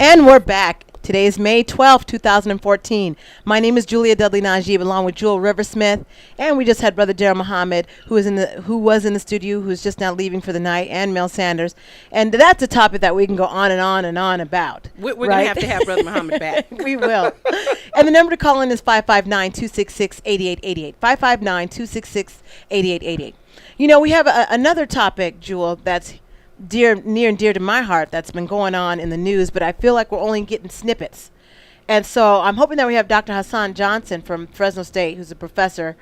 And we're back. Today is May 12th, 2014. My name is Julia Dudley Najib, along with Jewel Riversmith, and we just had Brother Darrell Muhammad, who was in the studio, who's just now leaving for the night, and Mel Sanders. And that's a topic that we can go on and on and on about. We're going to have Brother Muhammad back. We will. And the number to call in is 559-266-8888. 559-266-8888. You know, we have another topic, Jewel, that's near and dear to my heart that's been going on in the news, but I feel like we're only getting snippets. And so I'm hoping that we have Dr. Hasan Johnson from Fresno State, who's a professor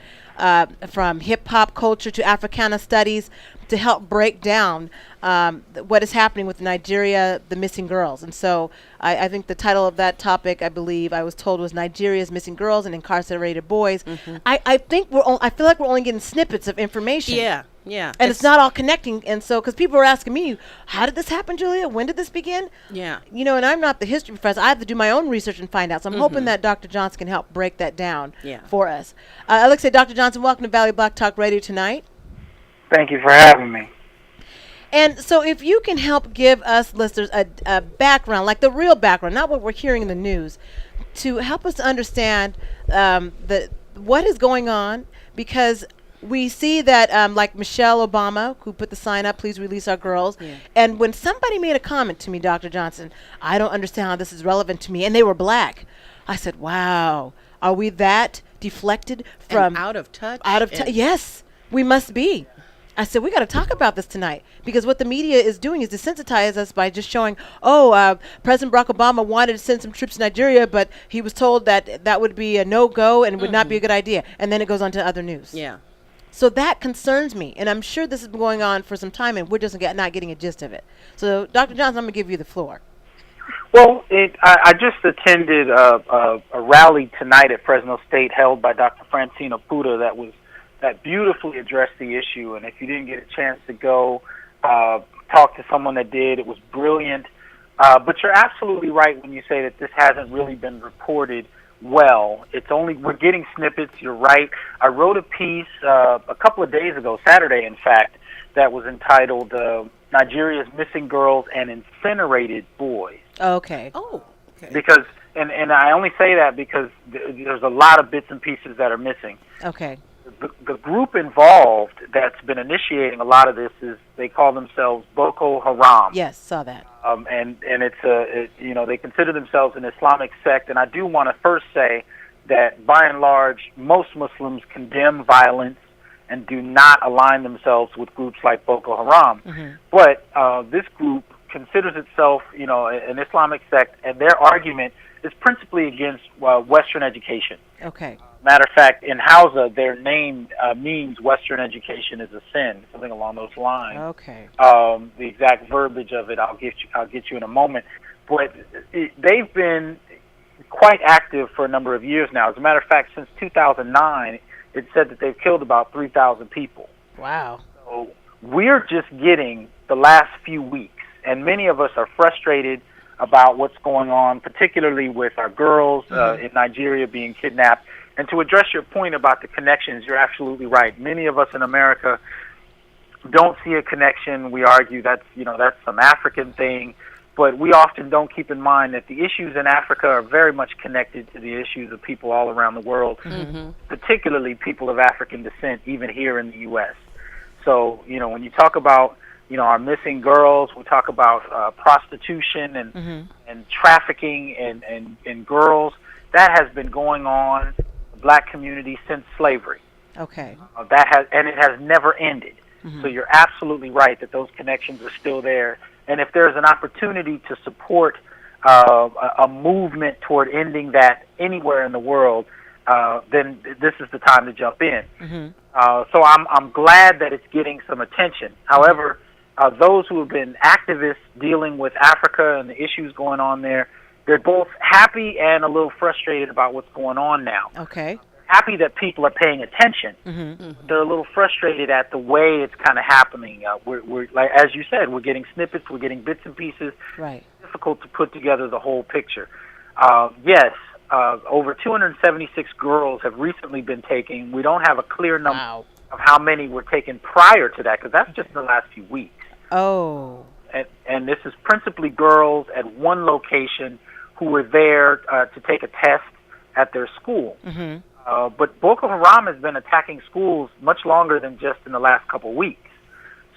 from hip-hop culture to Africana studies, to help break down what is happening with Nigeria, the missing girls. And so I think the title of that topic, I believe, I was told, was Nigeria's Missing Girls and Incarcerated Boys. Mm-hmm. I feel like we're only getting snippets of information. Yeah. And it's not all connecting. And so, because people are asking me, how did this happen, Julia? When did this begin? Yeah. You know, and I'm not the history professor. I have to do my own research and find out. So I'm hoping that Dr. Johnson can help break that down for us. I'd like to say, Dr. Johnson, welcome to Valley Black Talk Radio tonight. Thank you for having me. And so if you can help give us listeners a background, like the real background, not what we're hearing in the news, to help us to understand what is going on, because we see that like Michelle Obama, who put the sign up, please release our girls. Yeah. And when somebody made a comment to me, Dr. Johnson, I don't understand how this is relevant to me, and they were black, I said, wow, are we that deflected from... And out of touch? Yes, we must be. I said, we got to talk about this tonight, because what the media is doing is desensitize us by just showing, President Barack Obama wanted to send some troops to Nigeria, but he was told that that would be a no-go and would not be a good idea. And then it goes on to other news. Yeah. So that concerns me, and I'm sure this has been going on for some time, and we're just not getting a gist of it. So, Dr. Johnson, I'm going to give you the floor. Well, I just attended a rally tonight at Fresno State held by Dr. Francina Puda that beautifully addressed the issue. And if you didn't get a chance to go talk to someone that did, it was brilliant. But you're absolutely right when you say that this hasn't really been reported well. We're getting snippets. You're right. I wrote a piece a couple of days ago, Saturday in fact, that was entitled Nigeria's Missing Girls and Incinerated Boys. Okay. Oh, okay. Because, and I only say that because there's a lot of bits and pieces that are missing. Okay. The group involved that's been initiating a lot of this they call themselves Boko Haram. Yes, saw that. And it's they consider themselves an Islamic sect. And I do want to first say that by and large, most Muslims condemn violence and do not align themselves with groups like Boko Haram. Mm-hmm. But this group considers itself, an Islamic sect, and their argument is principally against Western education. Okay. Matter of fact, in Hausa, their name means Western education is a sin, something along those lines. Okay. The exact verbiage of it, I'll get you in a moment. But they've been quite active for a number of years now. As a matter of fact, since 2009, it said that they've killed about 3,000 people. Wow. So we're just getting the last few weeks, and many of us are frustrated about what's going on, particularly with our girls in Nigeria being kidnapped. And to address your point about the connections, you're absolutely right. Many of us in America don't see a connection. We argue that's some African thing, but we often don't keep in mind that the issues in Africa are very much connected to the issues of people all around the world, particularly people of African descent, even here in the U.S. So, when you talk about our missing girls, we talk about prostitution and trafficking and girls. That has been going on in the black community since slavery. Okay. It has never ended. So you're absolutely right that those connections are still there. And if there's an opportunity to support a movement toward ending that anywhere in the world, then this is the time to jump in. So I'm glad that it's getting some attention. However, those who have been activists dealing with Africa and the issues going on there, they're both happy and a little frustrated about what's going on now. Okay. Happy that people are paying attention. They're a little frustrated at the way it's kind of happening. We're like, as you said, we're getting snippets, we're getting bits and pieces. Right. It's difficult to put together the whole picture. Yes, over 276 girls have recently been taken. We don't have a clear number of how many were taken prior to that, because that's just in the last few weeks. Oh. and this is principally girls at one location who were there to take a test at their school. But Boko Haram has been attacking schools much longer than just in the last couple of weeks.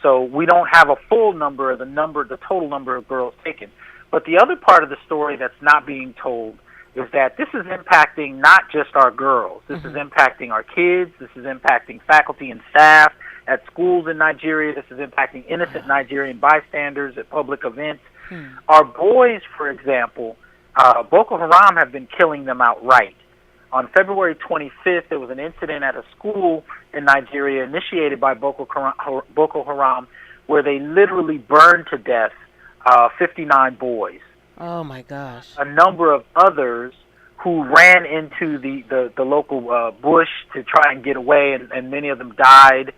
So we don't have a full number of the total number of girls taken. But the other part of the story that's not being told is that this is impacting not just our girls. This is impacting our kids. This is impacting faculty and staff at schools in Nigeria. This is impacting innocent Nigerian bystanders at public events. Our boys, for example, Boko Haram have been killing them outright. On February 25th, there was an incident at a school in Nigeria initiated by Boko Haram where they literally burned to death 59 boys. Oh, my gosh. A number of others who ran into the local bush to try and get away, and many of them died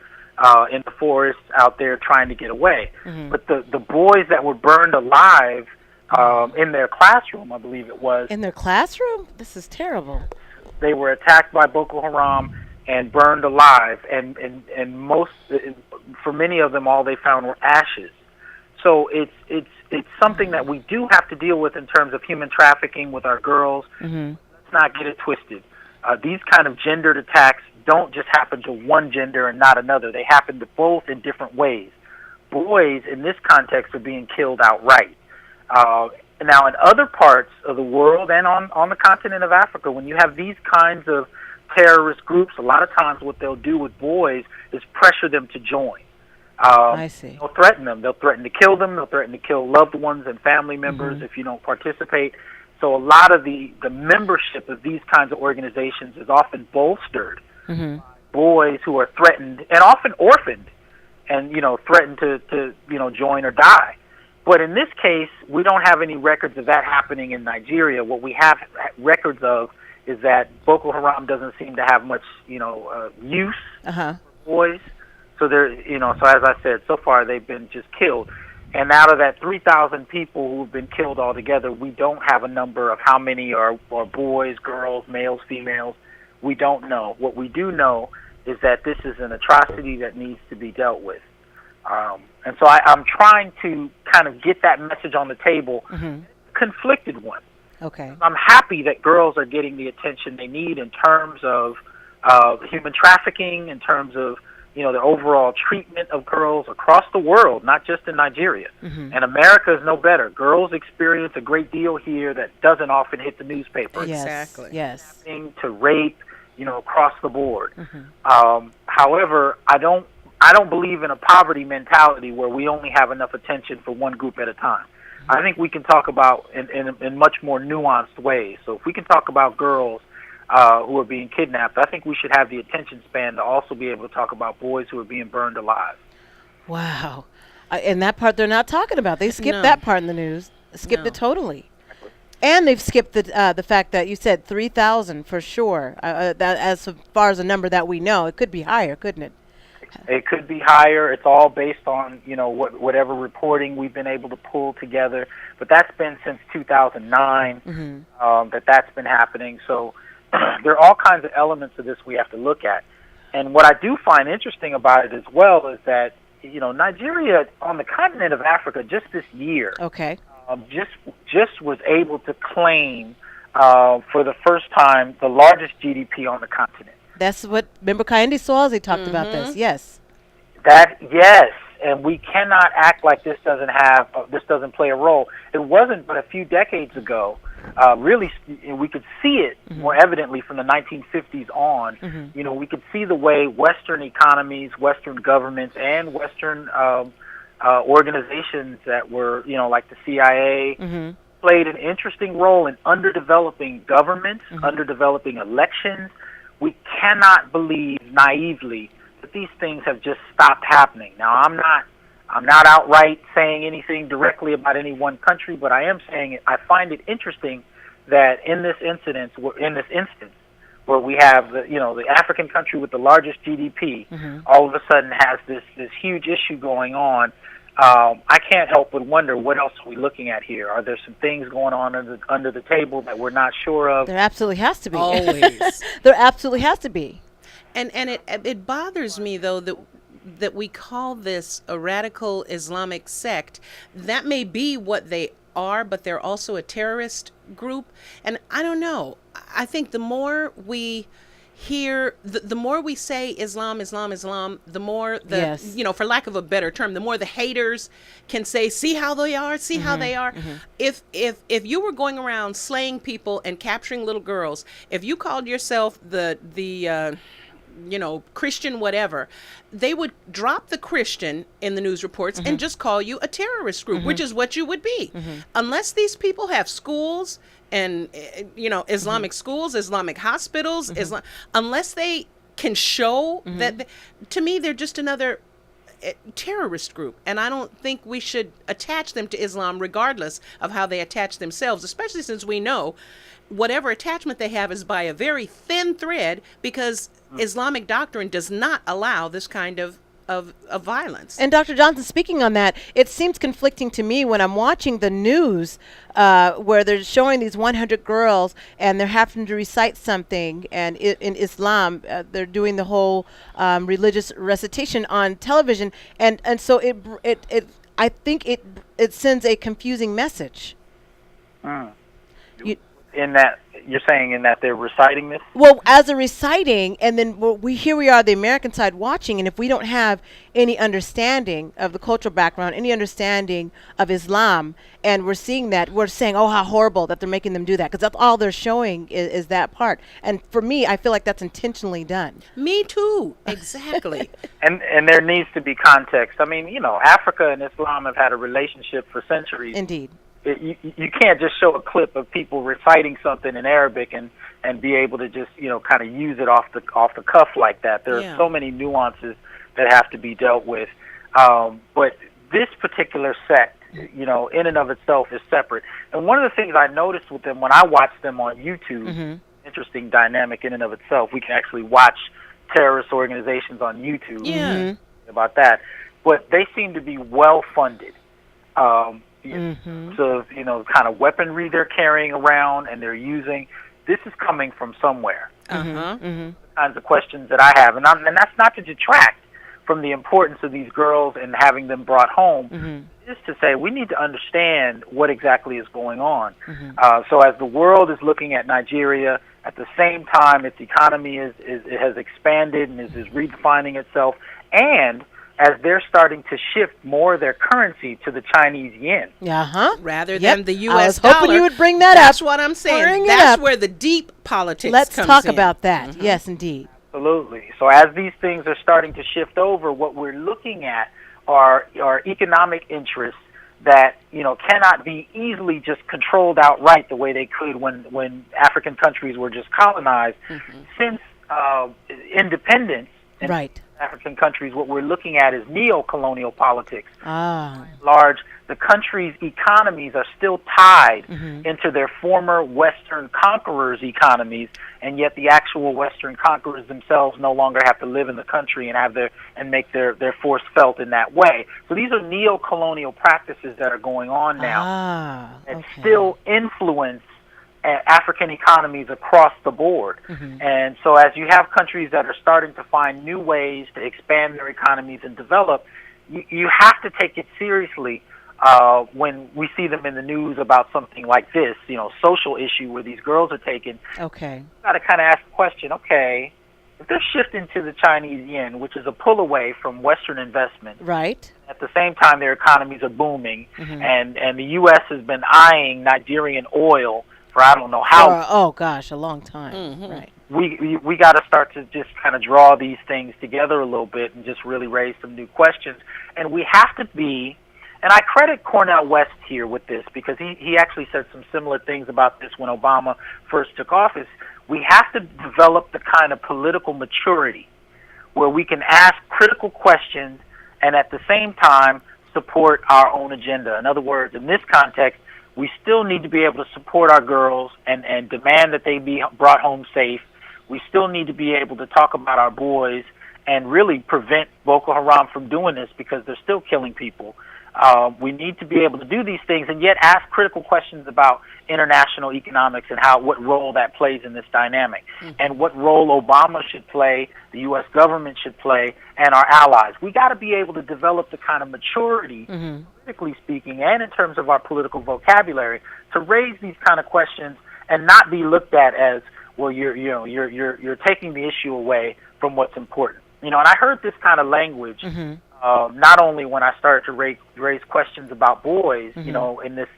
in the forest out there trying to get away. But the boys that were burned alive in their classroom, I believe it was. In their classroom? This is terrible. They were attacked by Boko Haram and burned alive, and most, for many of them, all they found were ashes. So it's something that we do have to deal with in terms of human trafficking with our girls. Let's not get it twisted. These kind of gendered attacks don't just happen to one gender and not another. They happen to both in different ways. Boys, in this context, are being killed outright. Now, in other parts of the world and on the continent of Africa, when you have these kinds of terrorist groups, a lot of times what they'll do with boys is pressure them to join. I see. They'll threaten them. They'll threaten to kill them. They'll threaten to kill loved ones and family members if you don't participate. So a lot of the membership of these kinds of organizations is often bolstered. Boys who are threatened and often orphaned and, threatened to join or die. But in this case, we don't have any records of that happening in Nigeria. What we have records of is that Boko Haram doesn't seem to have much, use for boys. So so as I said, so far they've been just killed. And out of that 3,000 people who've been killed altogether, we don't have a number of how many are boys, girls, males, females. We don't know. What we do know is that this is an atrocity that needs to be dealt with. And so I'm trying to kind of get that message on the table, conflicted one. Okay. I'm happy that girls are getting the attention they need in terms of human trafficking, in terms of the overall treatment of girls across the world, not just in Nigeria. And America is no better. Girls experience a great deal here that doesn't often hit the newspaper. Exactly. Yes. To rape, across the board. However, I don't believe in a poverty mentality where we only have enough attention for one group at a time. I think we can talk about in much more nuanced ways. So if we can talk about girls who are being kidnapped, I think we should have the attention span to also be able to talk about boys who are being burned alive. Wow. And that part they're not talking about. They skipped that part in the news. Skipped it totally. And they've skipped the fact that you said 3,000 for sure. That as far as a number that we know, it could be higher, couldn't it? It could be higher. It's all based on whatever reporting we've been able to pull together. But that's been since 2009 that's been happening. So there are all kinds of elements of this we have to look at. And what I do find interesting about it as well is that Nigeria on the continent of Africa just this year, just was able to claim for the first time the largest GDP on the continent. That's what, remember Kayinde Swazi talked about this, yes. Yes, and we cannot act like this doesn't play a role. It wasn't but a few decades ago, really, we could see it more evidently from the 1950s on. We could see the way Western economies, Western governments, and Western organizations that were, like the CIA, played an interesting role in underdeveloping governments, underdeveloping elections. We cannot believe naively that these things have just stopped happening. Now, I'm not outright saying anything directly about any one country, but I am saying it. I find it interesting that in this instance, where we have the African country with the largest GDP, all of a sudden has this huge issue going on. I can't help but wonder, what else are we looking at here? Are there some things going on under the table that we're not sure of? There absolutely has to be. Always. There absolutely has to be. And it bothers me, though, that that we call this a radical Islamic sect. That may be what they are, but they're also a terrorist group. And I don't know. I think the more we hear, the more we say Islam, Islam, Islam, the more the, Yes. for lack of a better term, the more the haters can say, see how they are, see how they are. If you were going around slaying people and capturing little girls, if you called yourself the Christian whatever, they would drop the Christian in the news reports and just call you a terrorist group, which is what you would be. Unless these people have schools and, Islamic schools, Islamic hospitals, unless they can show that, to me, they're just another terrorist group. And I don't think we should attach them to Islam regardless of how they attach themselves, especially since we know whatever attachment they have is by a very thin thread, because Islamic doctrine does not allow this kind of violence. And Dr. Johnson, speaking on that, it seems conflicting to me when I'm watching the news where they're showing these 100 girls and they're having to recite something, and in Islam they're doing the whole religious recitation on television, and so I think it sends a confusing message. In that, you're saying in that they're reciting this? Well, as a reciting, and then we are the American side watching, and if we don't have any understanding of the cultural background, any understanding of Islam, and we're seeing that, we're saying, oh, how horrible that they're making them do that, because that's all they're showing is that part. And for me, I feel like that's intentionally done. Me too, exactly. And there needs to be context. I mean, Africa and Islam have had a relationship for centuries. Indeed. You can't just show a clip of people reciting something in Arabic and be able to just kind of use it off the cuff like that. There are so many nuances that have to be dealt with. But this particular sect, in and of itself, is separate. And one of the things I noticed with them when I watched them on YouTube, interesting dynamic in and of itself. We can actually watch terrorist organizations on YouTube. About that, but they seem to be well funded. So, kind of weaponry they're carrying around and they're using, this is coming from somewhere. The kinds of questions that I have, and that's not to detract from the importance of these girls and having them brought home, is to say we need to understand what exactly is going on. So as the world is looking at Nigeria, at the same time its economy it has expanded and is redefining itself, and as they're starting to shift more of their currency to the Chinese yen. Rather than the U.S. I was dollar. hoping you would bring that That's up. what I'm saying. Bring it That's up. where the deep politics Let's comes talk in. about that. Yes, indeed. Absolutely. So as these things are starting to shift over, what we're looking at are economic interests that cannot be easily just controlled outright the way they could when African countries were just colonized. Since independence, Right. African countries, what we're looking at is neo-colonial politics. The country's economies are still tied into their former Western conquerors' economies, and yet the actual Western conquerors themselves no longer have to live in the country and make their force felt in that way. So these are neo-colonial practices that are going on now and still influence African economies across the board. And so as you have countries that are starting to find new ways to expand their economies and develop, you have to take it seriously when we see them in the news about something like this, social issue where these girls are taken. Okay. You've got to kind of ask the question, okay, if they're shifting to the Chinese yen, which is a pull away from Western investment, Right. at the same time their economies are booming, and the U.S. has been eyeing Nigerian oil for I don't know how. A long time. Right. We got to start to just kind of draw these things together a little bit and just really raise some new questions. And we have to be, and I credit Cornel West here with this because he actually said some similar things about this when Obama first took office. We have to develop the kind of political maturity where we can ask critical questions and at the same time support our own agenda. In other words, in this context, we still need to be able to support our girls and demand that they be brought home safe. We still need to be able to talk about our boys and really prevent Boko Haram from doing this because they're still killing people. We need to be able to do these things and yet ask critical questions about international economics and what role that plays in this dynamic, and what role Obama should play, the U.S. government should play, and our allies. We got to be able to develop the kind of maturity, politically speaking, and in terms of our political vocabulary, to raise these kind of questions and not be looked at as, well, you're taking the issue away from what's important. And I heard this kind of language. Not only when I started to raise questions about boys, in this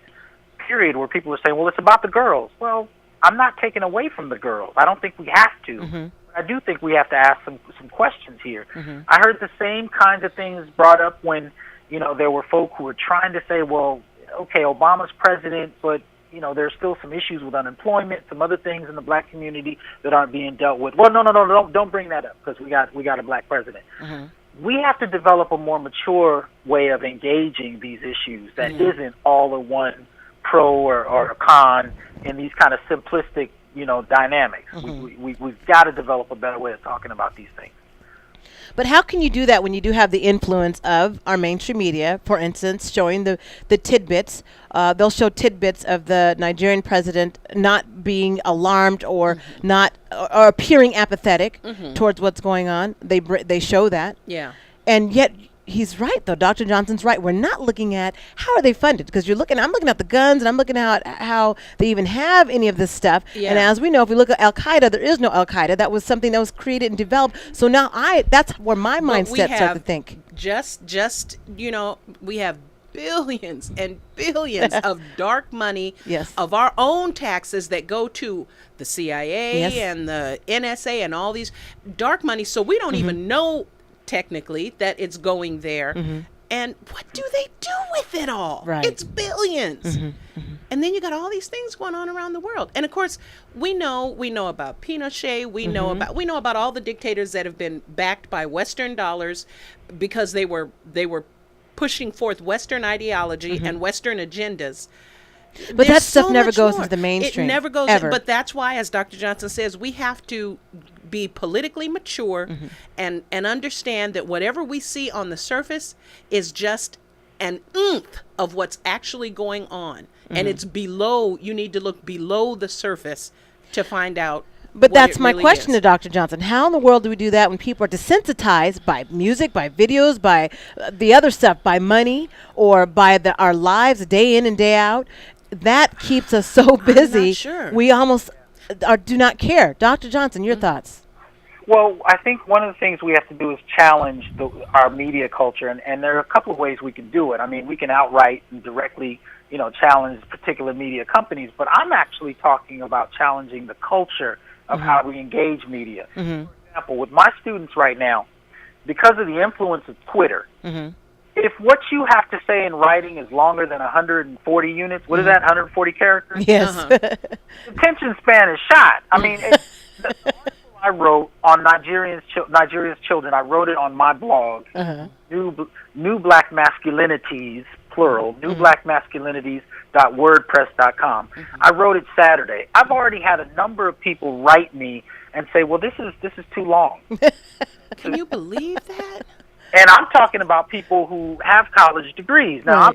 period where people are saying, well, it's about the girls. Well, I'm not taking away from the girls. I don't think we have to. I do think we have to ask some questions here. I heard the same kinds of things brought up when, there were folk who were trying to say, well, okay, Obama's president, but, there's still some issues with unemployment, some other things in the black community that aren't being dealt with. Well, no, don't bring that up because we got a black president. We have to develop a more mature way of engaging these issues that isn't all in one pro or con in these kind of simplistic, dynamics. We've got to develop a better way of talking about these things. But how can you do that when you do have the influence of our mainstream media, for instance, showing the tidbits? They'll show tidbits of the Nigerian president not being alarmed or not or appearing apathetic towards what's going on. They show that. Yeah. And yet he's right, though. Dr. Johnson's right. We're not looking at how are they funded, because I'm looking at the guns, and I'm looking at how they even have any of this stuff. Yeah. And as we know, if we look at Al-Qaeda, there is no Al-Qaeda. That was something that was created and developed. So now that's where my mindset starts to think. Just we have billions and billions of dark money of our own taxes that go to the CIA and the NSA and all these dark money. So we don't even know technically that it's going there. And what do they do with it all? Right. It's billions. And then you got all these things going on around the world. And of course, we know about Pinochet, we know about all the dictators that have been backed by Western dollars because they were pushing forth Western ideology and Western agendas. But that stuff so never much goes more. into the mainstream. It never goes ever. in, but that's why, as Dr. Johnson says, we have to be politically mature and understand that whatever we see on the surface is just an oomph of what's actually going on. And it's below, you need to look below the surface to find out. But that's it my really question is. to Dr. Johnson. How in the world do we do that when people are desensitized by music, by videos, by the other stuff, by money, or by our lives day in and day out? That keeps us so busy. I'm not sure. We almost do not care. Dr. Johnson, your thoughts? Well, I think one of the things we have to do is challenge our media culture, and there are a couple of ways we can do it. I mean, we can outright and directly, challenge particular media companies, but I'm actually talking about challenging the culture of how we engage media. For example, with my students right now, because of the influence of Twitter, if what you have to say in writing is longer than 140 units, what is that, 140 characters? Yes. Attention span is shot. I mean, the article I wrote on Nigeria's children, I wrote it on my blog, New Black Masculinities, plural, newblackmasculinities.wordpress.com. I wrote it Saturday. I've already had a number of people write me and say, well, this is too long. Can you believe that? And I'm talking about people who have college degrees. Now,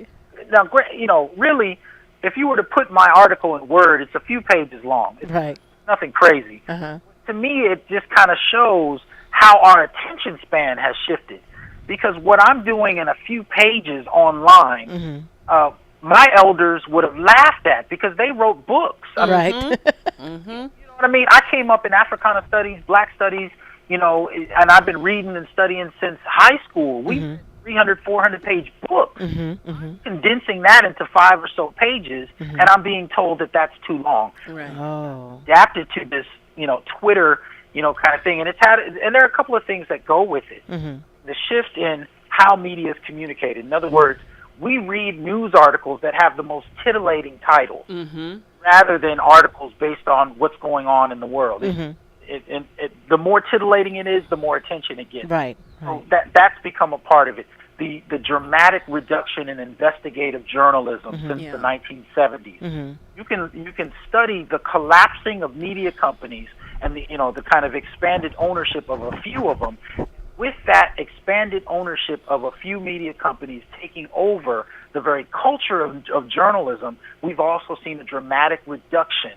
really, if you were to put my article in Word, it's a few pages long. It's nothing crazy. To me, it just kind of shows how our attention span has shifted. Because what I'm doing in a few pages online, my elders would have laughed at because they wrote books. You know what I mean? I came up in Africana studies, black studies, and I've been reading and studying since high school. We 300, 400-page book, condensing that into 5 or so pages, and I'm being told that that's too long. Adapted to this, Twitter, kind of thing, and and there are a couple of things that go with it. The shift in how media is communicated. In other words, we read news articles that have the most titulating titles, rather than articles based on what's going on in the world. The more titillating it is, the more attention it gets. So that's become a part of it. The dramatic reduction in investigative journalism since the 1970s. You can study the collapsing of media companies and the kind of expanded ownership of a few of them. with that expanded ownership of a few media companies taking over the very culture of journalism, we've also seen a dramatic reduction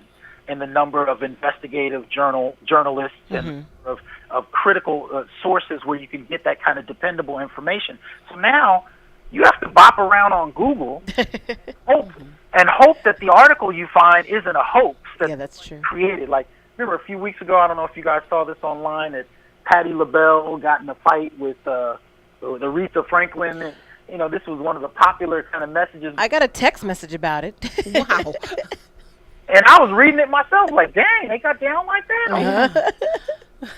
in the number of investigative journalists and of critical sources where you can get that kind of dependable information. So now you have to bop around on Google hope that the article you find isn't a hoax that's true. Created. Like, remember a few weeks ago, I don't know if you guys saw this online, that Patti LaBelle got in a fight with Aretha Franklin. You know, this was one of the popular kind of messages. I got a text message about it. Wow. And I was reading it myself, like, dang, they got down like that?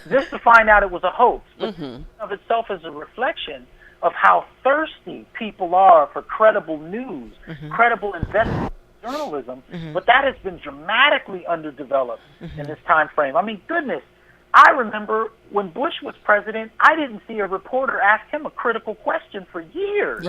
Just to find out it was a hoax. But of itself is a reflection of how thirsty people are for credible news, credible investigative journalism. But that has been dramatically underdeveloped in this time frame. I mean, goodness, I remember when Bush was president, I didn't see a reporter ask him a critical question for years.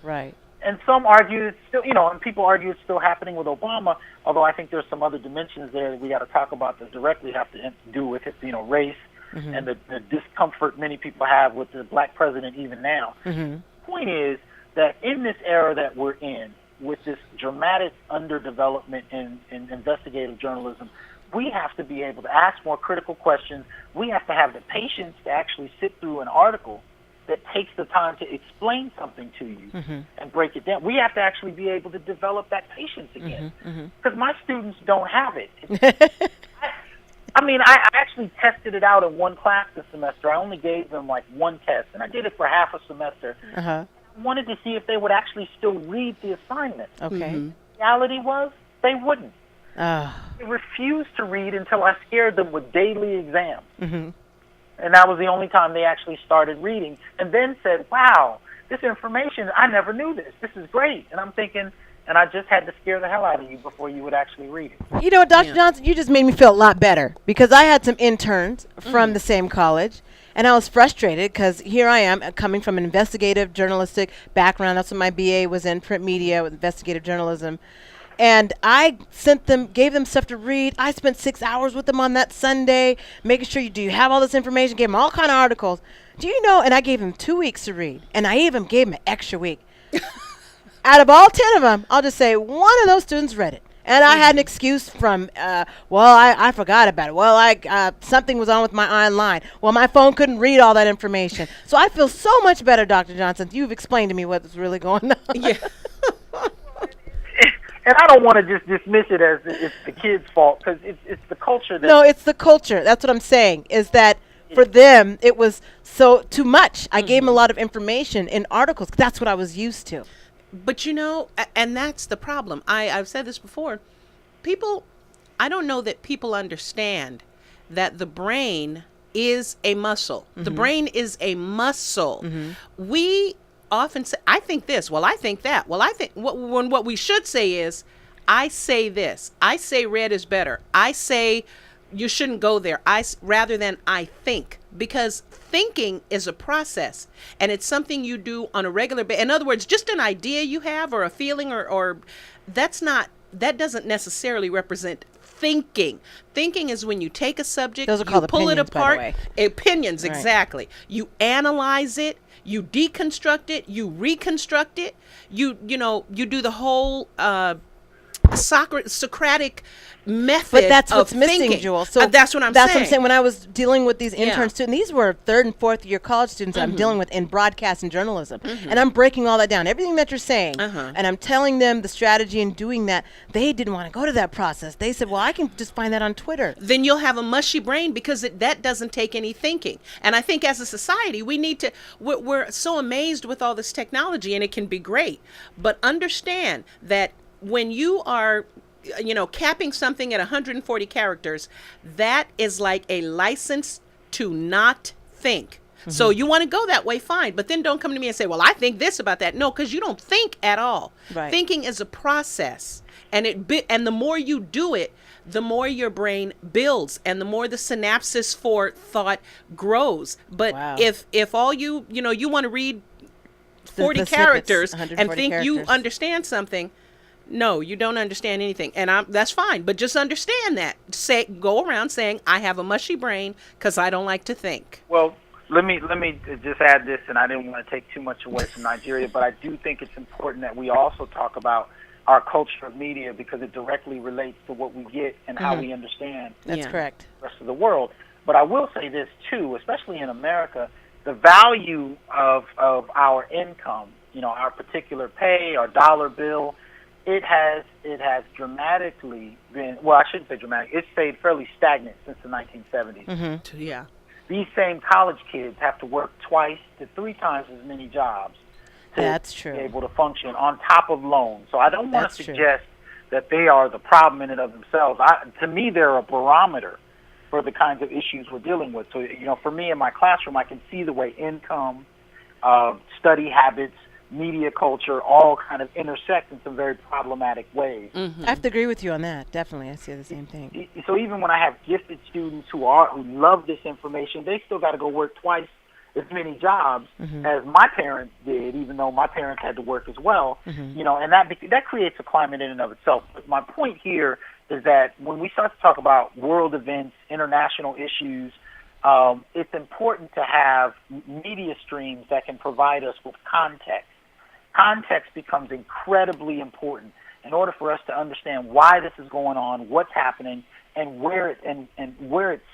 Right. And some argue it's still, and people argue it's still happening with Obama, although I think there's some other dimensions there that we got to talk about that directly have to do with race and the discomfort many people have with the black president even now. The point is that in this era that we're in, with this dramatic underdevelopment in investigative journalism, we have to be able to ask more critical questions. We have to have the patience to actually sit through an article that takes the time to explain something to you and break it down. We have to actually be able to develop that patience again, because my students don't have it. I actually tested it out in one class this semester. I only gave them like one test, and I did it for half a semester. I wanted to see if they would actually still read the assignment. Okay. The reality was they wouldn't. They refused to read until I scared them with daily exams. And that was the only time they actually started reading, and then said, wow, this information, I never knew this. This is great. And I'm thinking, and I just had to scare the hell out of you before you would actually read it. You know what, Dr. Johnson, you just made me feel a lot better, because I had some interns from the same college, and I was frustrated because here I am coming from an investigative journalistic background. That's what my BA was in, print media with investigative journalism. And I gave them stuff to read. I spent 6 hours with them on that Sunday, making sure do you have all this information, gave them all kind of articles. Do you know, and I gave them 2 weeks to read, and I even gave them an extra week. Out of all 10 of them, I'll just say one of those students read it. And I had an excuse from, I forgot about it. Well, something was on with my online. Well, my phone couldn't read all that information. So I feel so much better, Dr. Johnson. You've explained to me what's really going on. Yeah. And I don't want to just dismiss it as it's the kids' fault, because it's the culture. No, it's the culture. That's what I'm saying, is that for them, it was too much. I gave them a lot of information in articles. That's what I was used to. But and that's the problem. I've said this before. I don't know that people understand that the brain is a muscle. The brain is a muscle. We often say, I think this, well, I think that. Well, I think, what we should say is, I say this. I say red is better. I say you shouldn't go there. Rather than I think. Because thinking is a process, and it's something you do on a regular basis. In other words, just an idea you have or a feeling or that doesn't necessarily represent thinking. Thinking is when you take a subject, those are called pull opinions, it apart. by the way. Opinions, Right. exactly. You analyze it, you deconstruct it, you reconstruct it. You do the whole Socratic method. But that's what's of missing, thinking. Jewel. So that's what I'm saying. That's what I'm saying. When I was dealing with these interns, Yeah. too, and these were 3rd and 4th year college students that I'm dealing with in broadcast and journalism, and I'm breaking all that down, everything that you're saying, and I'm telling them the strategy in doing that. They didn't want to go to that process. They said, well, I can just find that on Twitter. Then you'll have a mushy brain, because that doesn't take any thinking. And I think as a society, we need to, we're so amazed with all this technology, and it can be great, but understand that when you are capping something at 140 characters, that is like a license to not think. So you want to go that way, fine. But then don't come to me and say, well, I think this about that. No, because you don't think at all. Right. Thinking is a process. And the more you do it, the more your brain builds, and the more the synapses for thought grows. But Wow. if all you want to read 40 the characters snippets, and 140 think you characters. understand something, no, you don't understand anything. And that's fine. But just understand that. Go around saying, I have a mushy brain because I don't like to think. Well, let me just add this, and I didn't want to take too much away from Nigeria, but I do think it's important that we also talk about our culture of media because it directly relates to what we get and how we understand That's correct. the rest of the world. But I will say this too, especially in America, the value of our income, our particular pay, our dollar bill, it has dramatically been, well, I shouldn't say dramatic, it's stayed fairly stagnant since the 1970s. Yeah. These same college kids have to work 2 to 3 times as many jobs to That's true. be able to function on top of loans. So I don't want That's to true. suggest that they are the problem in and of themselves. To me, they're a barometer for the kinds of issues we're dealing with. So, for me in my classroom, I can see the way income, study habits, media culture all kind of intersect in some very problematic ways. I have to agree with you on that. Definitely. I see the same thing. So even when I have gifted students who love this information, they still got to go work twice as many jobs as my parents did, even though my parents had to work as well. And that creates a climate in and of itself. But my point here is that when we start to talk about world events, international issues, it's important to have media streams that can provide us with context. Context becomes incredibly important in order for us to understand why this is going on, what's happening, and where it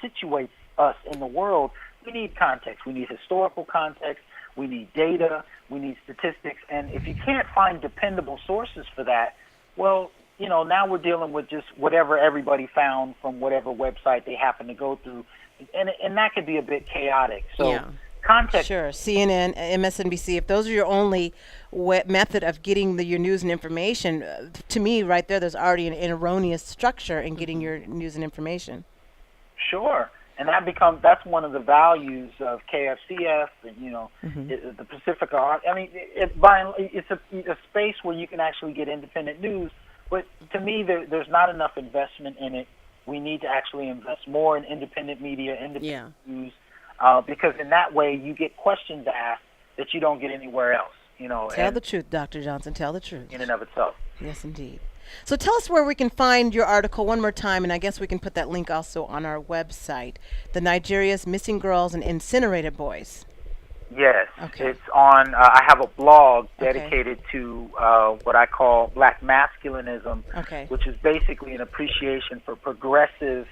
situates us in the world. We need context. We need historical context. We need data. We need statistics. And if you can't find dependable sources for that, well, now we're dealing with just whatever everybody found from whatever website they happen to go through, and that could be a bit chaotic. So. Context. Sure. CNN, MSNBC, if those are your only method of getting your news and information, to me, right there's already an erroneous structure in getting your news and information. Sure. And that's one of the values of KFCF and, the Pacifica. I mean, it's a space where you can actually get independent news. But to me, there's not enough investment in it. We need to actually invest more in independent media, independent news. Because in that way, you get questions asked that you don't get anywhere else. Tell the truth, Dr. Johnson. Tell the truth. In and of itself. Yes, indeed. So tell us where we can find your article one more time, and I guess we can put that link also on our website. The Nigeria's Missing Girls and Incinerated Boys. Yes. Okay. It's on, I have a blog dedicated to what I call black masculinism, which is basically an appreciation for progressive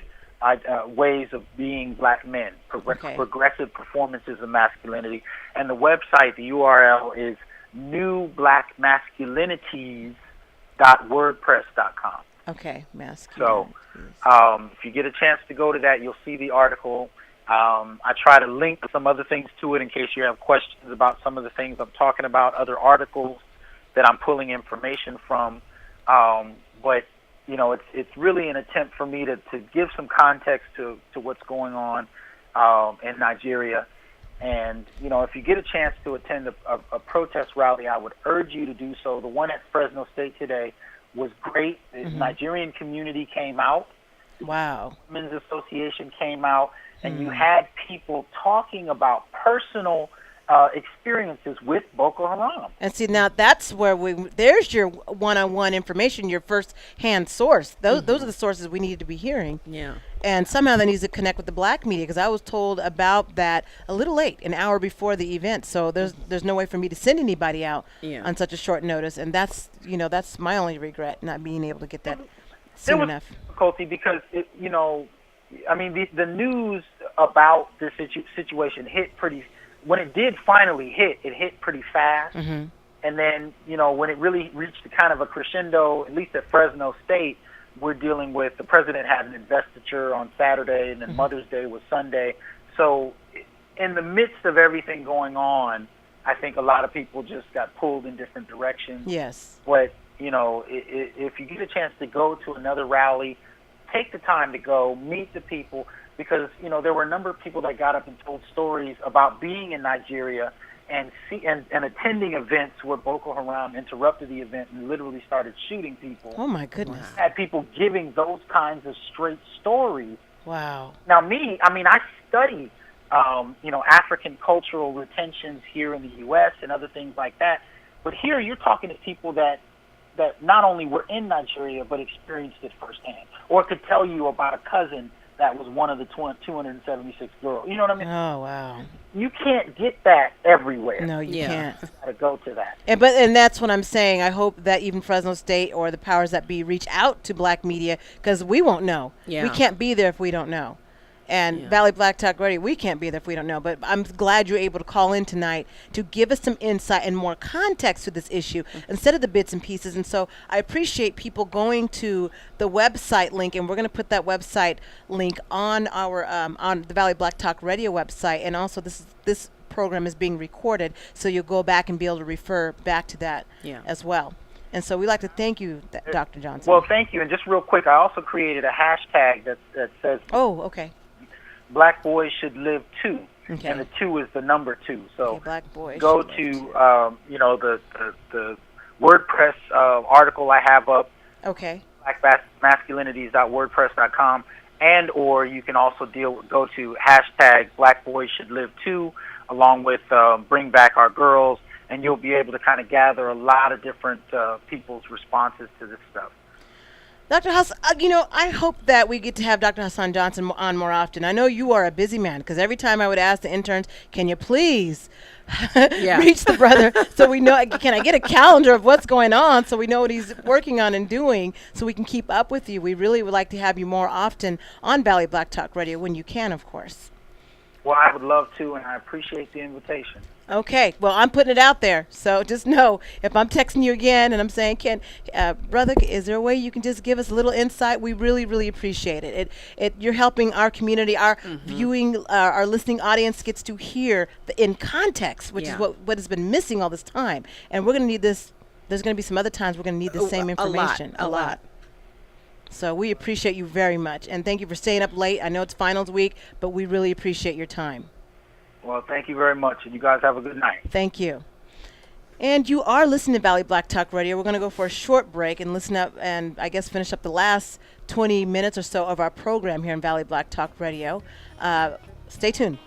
ways of being black men, progressive performances of masculinity. And the website, the URL is newblackmasculinities.wordpress.com. Okay, masculinity. So if you get a chance to go to that, you'll see the article. I try to link some other things to it in case you have questions about some of the things I'm talking about, other articles that I'm pulling information from. But it's really an attempt for me to give some context to what's going on in Nigeria. And, if you get a chance to attend a protest rally, I would urge you to do so. The one at Fresno State today was great. The Nigerian community came out. Wow. The Women's Association came out, and you had people talking about personal experiences with Boko Haram. And see, now that's where there's your one-on-one information, your first-hand source. Those are the sources we need to be hearing. Yeah. And somehow that needs to connect with the black media, because I was told about that a little late, an hour before the event. So there's no way for me to send anybody out on such a short notice. And that's my only regret, not being able to get that soon enough. There was difficulty because, the news about this situation hit when it did finally hit, it hit pretty fast. And then, when it really reached kind of a crescendo, at least at Fresno State, we're dealing with the president had an investiture on Saturday, and then Mother's Day was Sunday. So in the midst of everything going on, I think a lot of people just got pulled in different directions. Yes. But, if you get a chance to go to another rally, take the time to go, meet the people, because, there were a number of people that got up and told stories about being in Nigeria and attending events where Boko Haram interrupted the event and literally started shooting people. Oh, my goodness. Had people giving those kinds of straight stories. Wow. Now, I study, African cultural retentions here in the U.S. and other things like that. But here you're talking to people that not only were in Nigeria but experienced it firsthand, or could tell you about a cousin that was one of the 276 girls. You know what I mean? Oh, wow. You can't get that everywhere. No, you can't. You gotta go to that. And that's what I'm saying. I hope that even Fresno State or the powers that be reach out to black media, because we won't know. Yeah. We can't be there if we don't know. And Valley Black Talk Radio, we can't be there if we don't know. But I'm glad you're able to call in tonight to give us some insight and more context to this issue instead of the bits and pieces. And so I appreciate people going to the website link, and we're going to put that website link on our on the Valley Black Talk Radio website. And also this program is being recorded, so you'll go back and be able to refer back to that as well. And so we'd like to thank you, Dr. Johnson. Well, thank you. And just real quick, I also created a hashtag that says, oh, okay. Black boys should live too, Okay. and the 2 is the number 2. So Okay, black boys go should live to too. the WordPress article I have up, Okay. blackmasculinities.wordpress.com, and or you can also go to hashtag Black boys should live too, along with Bring Back Our Girls, and you'll be able to kind of gather a lot of different people's responses to this stuff. Dr. Hassan, I hope that we get to have Dr. Hasan Johnson on more often. I know you are a busy man, because every time I would ask the interns, can you please reach the brother so we know, can I get a calendar of what's going on so we know what he's working on and doing so we can keep up with you. We really would like to have you more often on Valley Black Talk Radio when you can, of course. Well, I would love to, and I appreciate the invitation. Okay, well, I'm putting it out there, so just know if I'm texting you again and I'm saying, brother, is there a way you can just give us a little insight? We really, really appreciate it. You're helping our community, our viewing, our listening audience gets to hear in context, which is what has been missing all this time. And we're going to need this. There's going to be some other times we're going to need the same information. A lot. So we appreciate you very much, and thank you for staying up late. I know it's finals week, but we really appreciate your time. Well, thank you very much, and you guys have a good night. Thank you. And you are listening to Valley Black Talk Radio. We're going to go for a short break and listen up and I guess finish up the last 20 minutes or so of our program here in Valley Black Talk Radio. Stay tuned.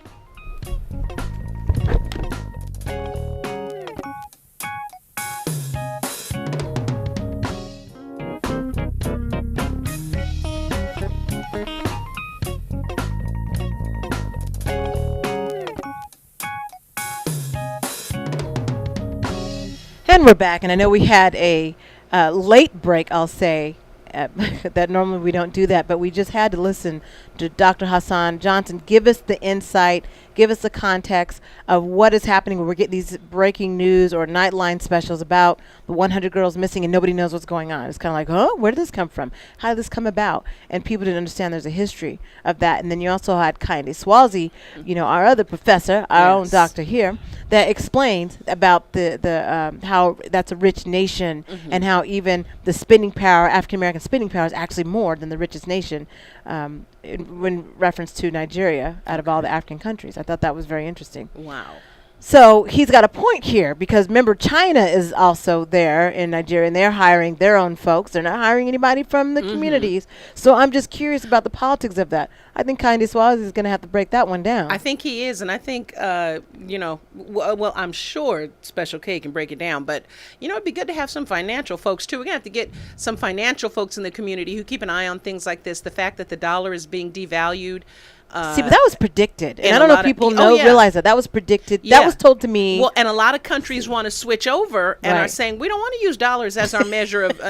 And we're back, and I know we had a late break, I'll say, that normally we don't do that, but we just had to listen to Dr. Hasan Johnson give us the insight, give us the context of what is happening when we're getting these breaking news or Nightline specials about the 100 girls missing and nobody knows what's going on. It's kind of like, huh, where did this come from? How did this come about? And people didn't understand there's a history of that. And then you also had Kinde Swazi, our other professor, our own doctor here, that explains about the how that's a rich nation and how even the spending power, African American spending power, is actually more than the richest nation in reference to Nigeria out of all the African countries. I thought that was very interesting. Wow. So he's got a point here, because remember, China is also there in Nigeria, and they're hiring their own folks. They're not hiring anybody from the communities. So I'm just curious about the politics of that. I think Kinde Swazi is going to have to break that one down. I think he is, and I think, well, I'm sure Special K can break it down, but, it'd be good to have some financial folks, too. We're going to have to get some financial folks in the community who keep an eye on things like this, the fact that the dollar is being devalued. See, but that was predicted. And I don't know if people realize that. That was predicted. Yeah. That was told to me. Well, and a lot of countries want to switch over and are saying, we don't want to use dollars as our measure of,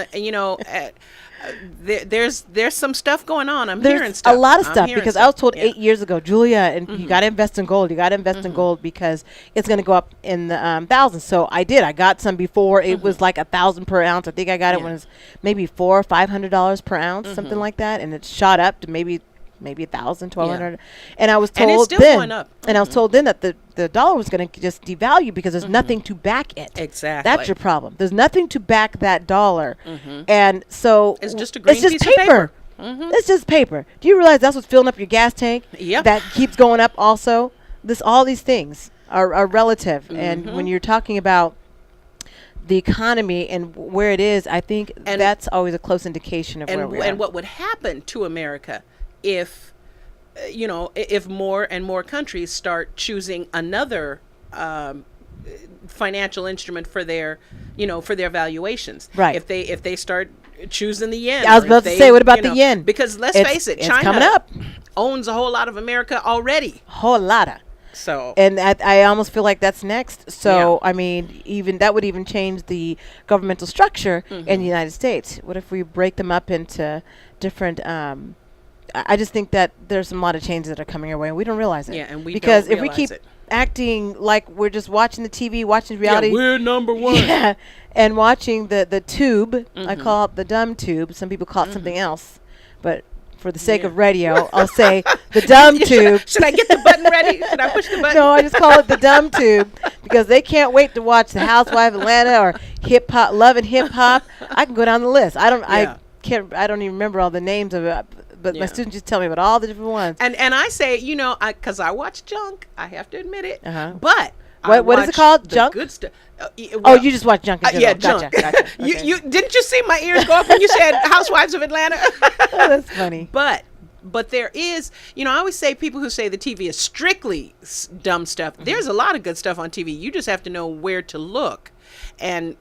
there's some stuff going on. There's hearing stuff. a lot of stuff, because I was told 8 years ago, Julia, and you got to invest in gold. You got to invest in gold because it's going to go up in the thousands. So I did. I got some before. It was like $1,000 per ounce. I think I got it when it was maybe $400 or $500 per ounce, something like that. And it shot up to maybe $1,000, $1,200, and I was told and it's still then, going up. And I was told then that the dollar was going to just devalue because there's nothing to back it. Exactly, that's your problem. There's nothing to back that dollar, and so it's just a green piece paper. of paper. It's just paper. Do you realize that's what's filling up your gas tank? Yep. That keeps going up. Also, all these things are relative, and when you're talking about the economy and where it is, I think that's always a close indication of where we are. And what would happen to America if more and more countries start choosing another financial instrument for their valuations. Right. If they start choosing the yen. I was about to say, what about the yen? Because let's face it, it's China coming up. owns a whole lot of America already. Whole lotta. So And I almost feel like that's next. So, Yeah. I mean, even that would even change the governmental structure in the United States. What if we break them up into different I just think that there's a lot of changes that are coming our way and we don't realize it. Yeah, and we because don't if we realize keep it. acting like we're just watching the TV, watching reality, we're number one. yeah, and watching the tube, I call it the dumb tube. Some people call it something else, but for the sake of radio, I'll say the dumb tube. Should I get the button ready? Should I push the button? No, I just call it the dumb tube because they can't wait to watch The Housewife of Atlanta or Hip Hop, Love and Hip Hop. I can go down the list. I don't even remember all the names of it, but my students just tell me about all the different ones. And I say, because I watch junk, I have to admit it. Uh-huh. But what is it called? the Junk? Good stuff. Oh, you just watch junk in general. Yeah, Gotcha, junk. gotcha. You Okay. you didn't you see my ears go up when you said Housewives of Atlanta? Oh, that's funny. But there is, I always say people who say the TV is strictly dumb stuff. There's a lot of good stuff on TV. You just have to know where to look. And,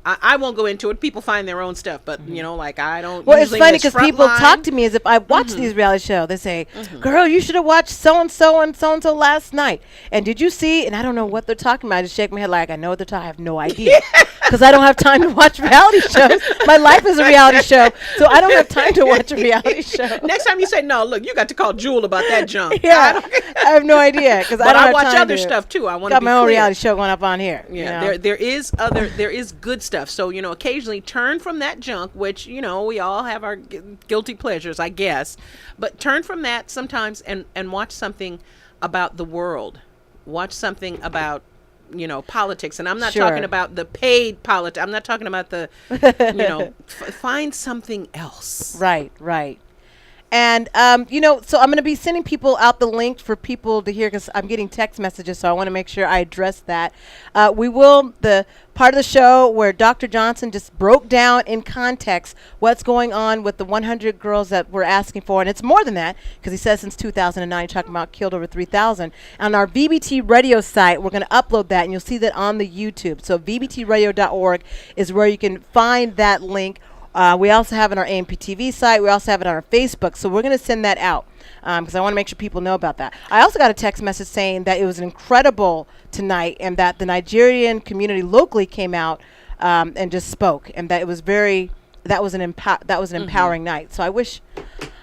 I won't go into it. People find their own stuff. But, like I don't. Well, it's usually funny miss because people Frontline. talk to me as if I watch these reality shows. They say, girl, you should have watched so-and-so and so-and-so last night. And did you see? And I don't know what they're talking about. I just shake my head like, I know what they're talking. I have no idea. Because I don't have time to watch reality shows. My life is a reality show. So I don't have time to watch a reality show. Next time you say, no, look, you got to call Jewel about that junk. Yeah, I have no idea. Because I But don't I have watch time other to- stuff, too. I want to Got be my own clear. reality show going up on here. Yeah, you know? there is good stuff. So, occasionally turn from that junk, which, we all have our guilty pleasures, I guess. But turn from that sometimes and watch something about the world. Watch something about, politics. And I'm not Sure. talking about the paid politics. I'm not talking about the, find something else. Right. And, so I'm going to be sending people out the link for people to hear because I'm getting text messages, so I want to make sure I address that. The part of the show where Dr. Johnson just broke down in context what's going on with the 100 girls that we're asking for. And it's more than that because he says since 2009, talking about killed over 3,000. On our VBT radio site, we're going to upload that, and you'll see that on the YouTube. So vbtradio.org is where you can find that link. We also have it on our AMP-TV site. We also have it on our Facebook. So we're going to send that out because I want to make sure people know about that. I also got a text message saying that it was incredible tonight and that the Nigerian community locally came out and just spoke and that it was that was an empowering night. So I wish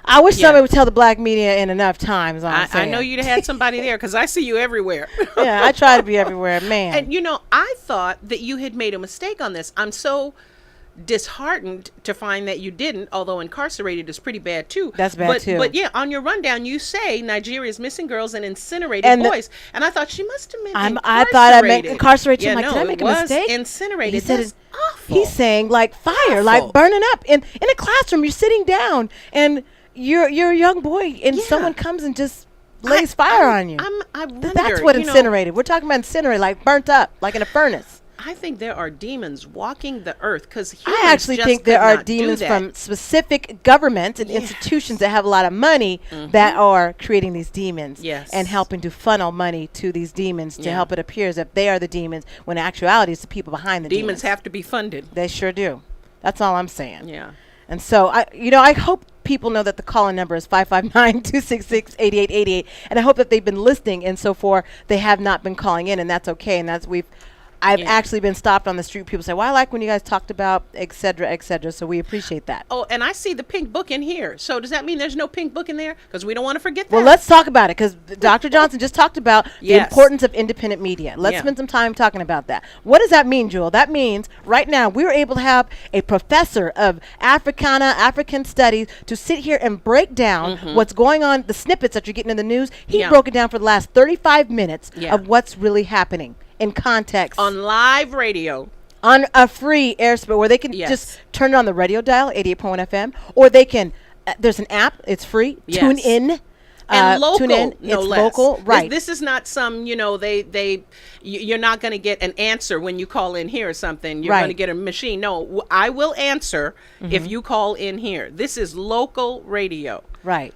somebody would tell the black media in enough time. Is all I'm I saying. know you'd have had somebody there because I see you everywhere. Yeah, I try to be everywhere, man. And, I thought that you had made a mistake on this. I'm so disheartened to find that you didn't, although incarcerated is pretty bad too. That's bad too. But yeah, on your rundown you say Nigeria's missing girls and incinerated boys, and I thought she must have meant I thought I meant incarcerated. Yeah, I'm like, no, did I make it a was mistake? Incinerated. He said That's awful. He's saying like fire, Awful. like burning up in a classroom. You're sitting down and you're a young boy, and someone comes and just lays fire on you. I wonder, That's what incinerated. We're talking about incinerated, like burnt up, like in a furnace. I think there are demons walking the earth because I actually think there are demons from specific governments and institutions that have a lot of money that are creating these demons and helping to funnel money to these demons to help it appear as if they are the demons when in actuality it's the people behind the demons. Demons have to be funded. They sure do. That's all I'm saying. Yeah. And so, I hope people know that the call-in number is 559-266-8888. And I hope that they've been listening. And so far, they have not been calling in. And that's okay. And I've actually been stopped on the street. People say, well, I like when you guys talked about et cetera, et cetera. So we appreciate that. Oh, and I see the pink book in here. So does that mean there's no pink book in there? Because we don't want to forget that. Well, let's talk about it because Dr. Johnson just talked about the importance of independent media. Let's spend some time talking about that. What does that mean, Jewel? That means right now we were able to have a professor of African studies to sit here and break down what's going on, the snippets that you're getting in the news. He broke it down for the last 35 minutes of what's really happening. In context. On live radio. On a free airspace where they can just turn it on the radio dial, 88.1 FM, or they can, there's an app, it's free, tune in. And local, tune in, no it's less. local, right. This is not some, you're not going to get an answer when you call in here or something. You're going to get a machine. No, I will answer if you call in here. This is local radio. Right.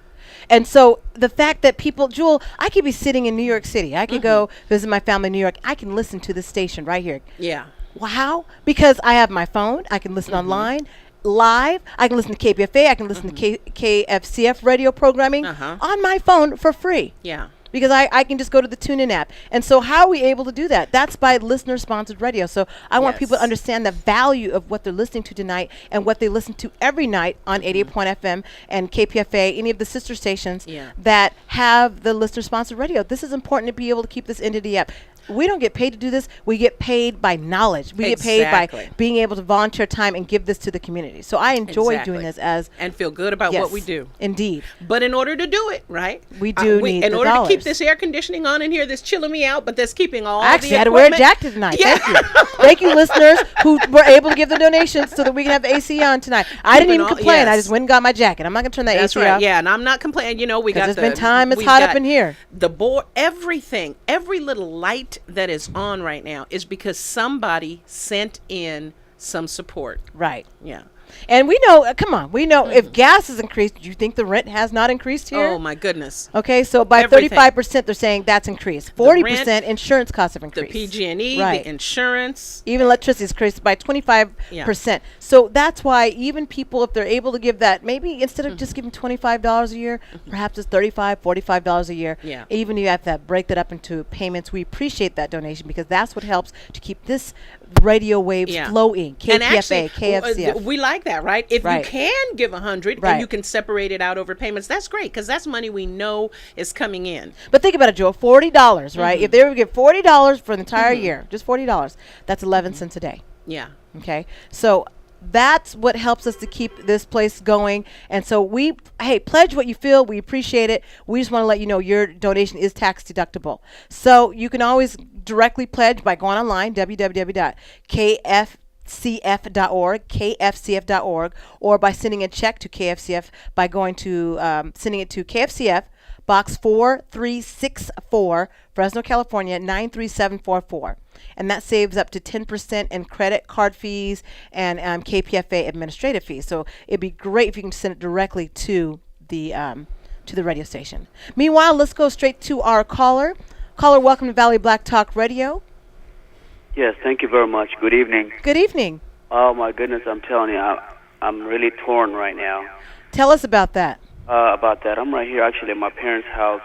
And so the fact that people, Jewel, I could be sitting in New York City. I could go visit my family in New York. I can listen to this station right here. Yeah. Well, how? Because I have my phone. I can listen online. live. I can listen to KPFA. I can listen to KFCF radio programming on my phone for free. Yeah. Because I can just go to the TuneIn app. And so how are we able to do that? That's by listener-sponsored radio. So I want people to understand the value of what they're listening to tonight and what they listen to every night on 88 FM and KPFA, any of the sister stations that have the listener-sponsored radio. This is important to be able to keep this entity up. We don't get paid to do this. We get paid by knowledge. We get paid by being able to volunteer time and give this to the community. So I enjoy doing this and feel good about what we do. Indeed. But in order to do it, right? We do need the in order dollars. to keep this air conditioning on in here that's chilling me out, but that's keeping all Actually, the I had to wear a equipment. jacket tonight. Thank you. Thank you, listeners who were able to give the donations so that we can have the AC on tonight. I didn't even complain. I just went and got my jacket. I'm not going to turn that AC off. Yeah, and I'm not complaining. You know, we got it's been time. It's hot up in here. The board, everything, every little light that is on right now is because somebody sent in some support. Right. Yeah. And we know, come on, we know if gas has increased, do you think the rent has not increased here? Oh, my goodness. Okay, so by 35%, they're saying that's increased. 40% insurance costs have increased. The PG&E, the insurance. Even electricity is increased by 25%. So that's why even people, if they're able to give that, maybe instead of just giving $25 a year, perhaps it's $35, $45 a year. Yeah. Even you have to break that up into payments. We appreciate that donation because that's what helps to keep this radio waves flowing. KPFA, and actually, KFCF. We like that, right? If you can give 100 and you can separate it out over payments, that's great because that's money we know is coming in. But think about it, Joe. $40, right? If they were to give $40 for an entire year, just $40, that's 11 cents a day. Yeah. Okay. So that's what helps us to keep this place going. And so pledge what you feel. We appreciate it. We just want to let you know your donation is tax deductible. So you can always directly pledge by going online, www.kfcf.org, or by sending a check to KFCF by going to sending it to KFCF, Box 4364, Fresno, California, 93744. And that saves up to 10% in credit card fees and KPFA administrative fees. So it'd be great if you can send it directly to the radio station. Meanwhile, let's go straight to our caller. Caller, welcome to Valley Black Talk Radio. Yes, thank you very much. Good evening. Good evening. Oh, my goodness, I'm telling you, I'm really torn right now. Tell us about that. I'm right here, actually, at my parents' house.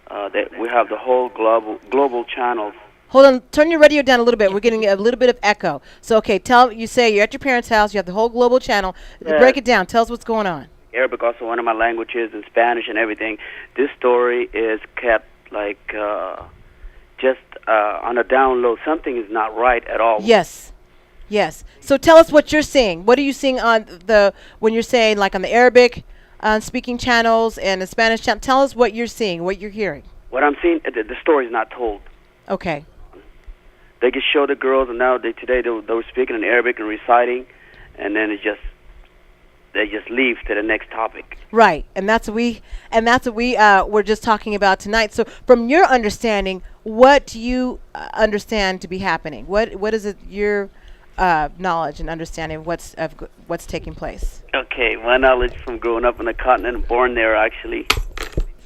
That we have the whole global channels. Hold on, turn your radio down a little bit. We're getting a little bit of echo. So, okay, you say you're at your parents' house, you have the whole global channel. Yes. Break it down. Tell us what's going on. Arabic also one of my languages, and Spanish and everything. This story is kept just on a down low. Something is not right at all. Yes. So tell us what you're seeing. What are you seeing on when you're saying like on the Arabic speaking channels and the Spanish channel? Tell us what you're seeing, what you're hearing. What I'm seeing, the story is not told. Okay. They just show the girls, and now today they were speaking in Arabic and reciting, and then they just leave to the next topic. Right, and that's what we were just talking about tonight. So, from your understanding, what do you understand to be happening? What is it your knowledge and understanding of what's taking place? Okay, my knowledge from growing up on the continent, born there actually.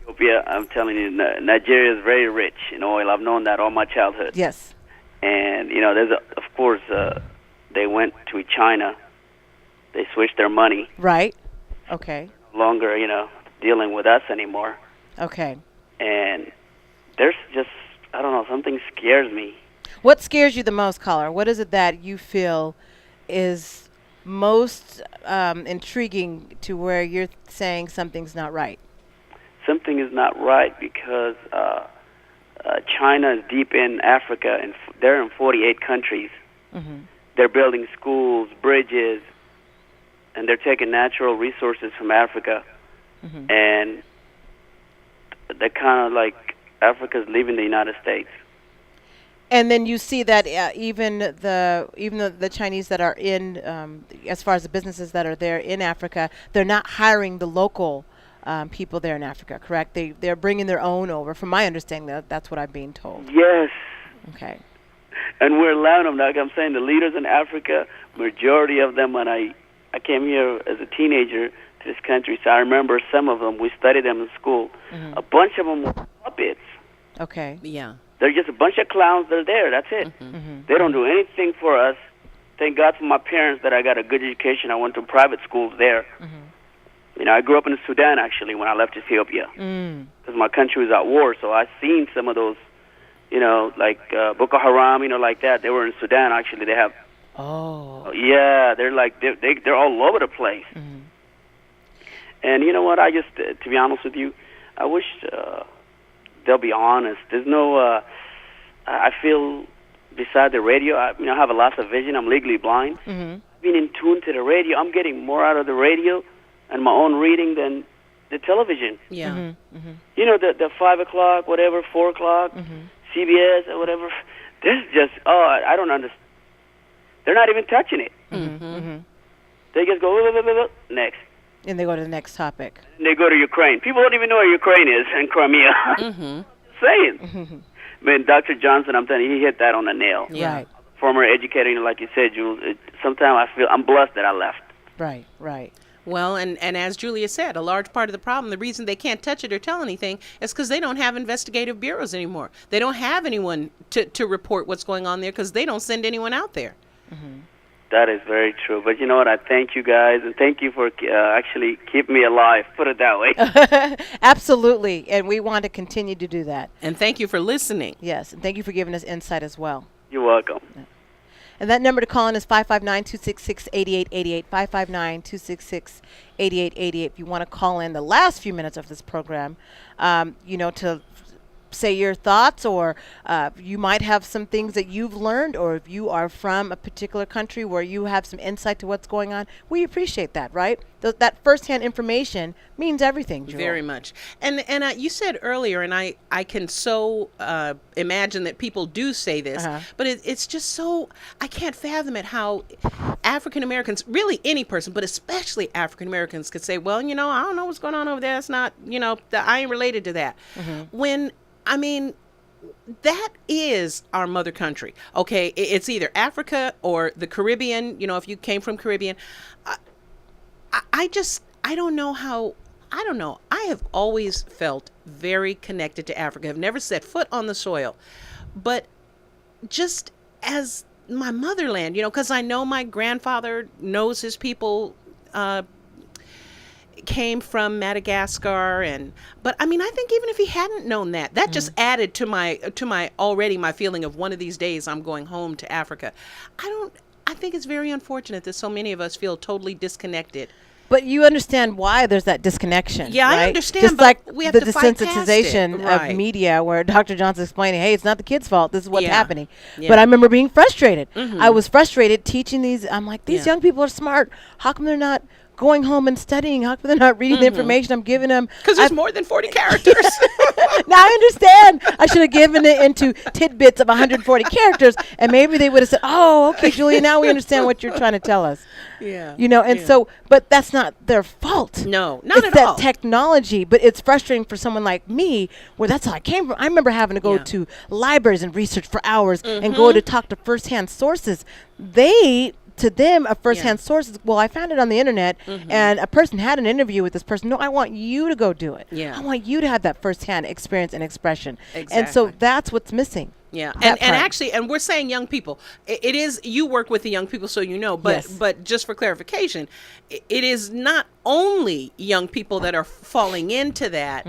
Ethiopia, I'm telling you, Nigeria is very rich in oil. I've known that all my childhood. Yes. And of course, they went to China. They switched their money. Right. Okay. No longer, dealing with us anymore. Okay. And there's just, I don't know, something scares me. What scares you the most, caller? What is it that you feel is most intriguing to where you're saying something's not right? Something is not right because China is deep in Africa, and they're in 48 countries. Mm-hmm. They're building schools, bridges, and they're taking natural resources from Africa, and they're kind of like Africa's leaving the United States. And then you see that even the Chinese that are in, as far as the businesses that are there in Africa, they're not hiring the local people there in Africa, correct? They're bringing their own over. From my understanding, that's what I'm being told. Yes. Okay. And we're allowing them. Like I'm saying, the leaders in Africa, majority of them, when I came here as a teenager to this country, so I remember some of them, we studied them in school. Mm-hmm. A bunch of them were puppets. Okay. Yeah. They're just a bunch of clowns. They're there. That's it. Mm-hmm. They don't do anything for us. thank God for my parents that I got a good education. I went to private schools there. You know, I grew up in Sudan, actually, when I left Ethiopia. Because my country was at war, so I seen some of those, you know, like Boko Haram, you know, like that. They were in Sudan, actually. They have... Oh. Yeah, they're like, they're all over the place. And you know what, I just, to be honest with you, I wish they'll be honest. There's no... I feel... Beside the radio, I have a loss of vision. I'm legally blind. Being in tune to the radio, I'm getting more out of the radio and my own reading than the television. Yeah. You know, the 5 o'clock, whatever, 4 o'clock, CBS or whatever. This is just, I don't understand. They're not even touching it. They just go, next. And they go to the next topic. And they go to Ukraine. People don't even know where Ukraine is and Crimea. Saying. Man, Dr. Johnson, I'm telling you, he hit that on the nail. Yeah. Right. Former educator, you know, like you said, Jules, sometimes I feel I'm blessed that I left. Right. Well, and as Julia said, a large part of the problem, the reason they can't touch it or tell anything is because they don't have investigative bureaus anymore. They don't have anyone to report what's going on there because they don't send anyone out there. That is very true. But you know what? I thank you guys, and thank you for actually keeping me alive, put it that way. Absolutely. And we want to continue to do that. And thank you for listening. Yes. And thank you for giving us insight as well. You're welcome. And that number to call in is 559-266-8888, 559-266-8888. If you want to call in the last few minutes of this program, to say your thoughts, or you might have some things that you've learned, or if you are from a particular country where you have some insight to what's going on, we appreciate that, right? That firsthand information means everything, Jewel. Very much. And you said earlier, and I can so imagine that people do say this, but it's just so, I can't fathom it how African Americans, really any person, but especially African Americans, could say, well, I don't know what's going on over there. It's not, I ain't related to that. When, that is our mother country. Okay, it's either Africa or the Caribbean. If you came from Caribbean, I don't know how. I don't know. I have always felt very connected to Africa. I've never set foot on the soil, but just as my motherland, because I know my grandfather knows his people. Came from Madagascar, but I think even if he hadn't known that just added to my feeling of one of these days I'm going home to Africa. I think it's very unfortunate that so many of us feel totally disconnected. But you understand why there's that disconnection. Yeah, right? I understand. Just but like we have the to fight past desensitization it. Right. of media, where Dr. Johnson's explaining, hey, it's not the kid's fault. This is what's happening. Yeah. But I remember being frustrated. I was frustrated teaching these. I'm like, these young people are smart. How come they're not going home and studying? How come they're not reading the information I'm giving them? Because there's more than 40 characters. Now I understand. I should have given it into tidbits of 140 characters, and maybe they would have said, oh, okay, Julia, now we understand what you're trying to tell us. So, but that's not their fault. No, not it's at that all. Technology, but it's frustrating for someone like me, where that's how I came from. I remember having to go to libraries and research for hours and go to talk to firsthand sources. To them, a first-hand source is, well, I found it on the internet, and a person had an interview with this person. No, I want you to go do it. I want you to have that first-hand experience and expression. Exactly. And so that's what's missing. Yeah, and actually, and we're saying young people. It is, you work with the young people, so but just for clarification, it is not only young people that are falling into that,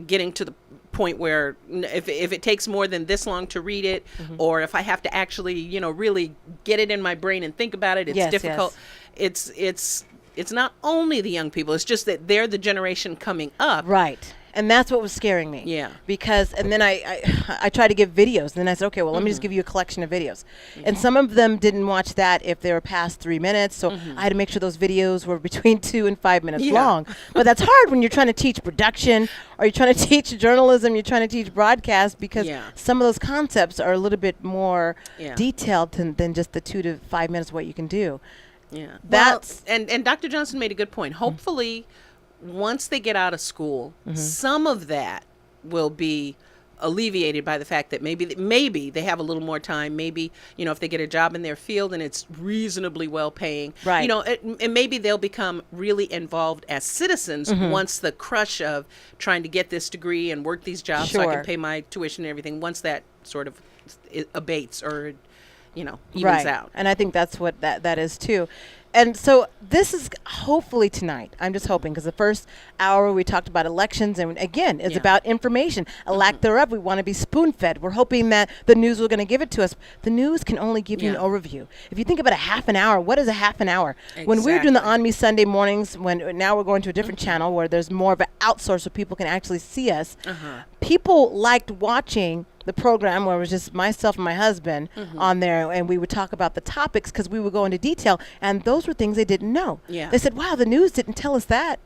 getting to the point where if it takes more than this long to read it, or if I have to actually, really get it in my brain and think about it, it's difficult. It's not only the young people, it's just that they're the generation coming up. Right. And that's what was scaring me. Yeah. Because, and then I tried to give videos. And then I said, okay, well, let me just give you a collection of videos. And some of them didn't watch that if they were past 3 minutes. So I had to make sure those videos were between 2 and 5 minutes long. But that's hard when you're trying to teach production, or you're trying to teach journalism, you're trying to teach broadcast, because some of those concepts are a little bit more detailed than just the 2 to 5 minutes what you can do. Yeah. That's and Dr. Johnson made a good point. Hopefully, once they get out of school, some of that will be alleviated by the fact that maybe they have a little more time. Maybe, if they get a job in their field and it's reasonably well paying, right. And maybe they'll become really involved as citizens once the crush of trying to get this degree and work these jobs so I can pay my tuition and everything, once that sort of abates or evens right. out. And I think that's what that is too. And so this is hopefully tonight. I'm just hoping, because the first hour we talked about elections, and again, it's about information, a lack thereof. We want to be spoon-fed. We're hoping that the news was going to give it to us. The news can only give you an overview. If you think about a half an hour, what is a half an hour? Exactly. When we were doing the On Me Sunday mornings, now we're going to a different channel where there's more of an outsource where people can actually see us. People liked watching the program where it was just myself and my husband on there, and we would talk about the topics because we would go into detail, and those were things they didn't know. They said, wow, the news didn't tell us that.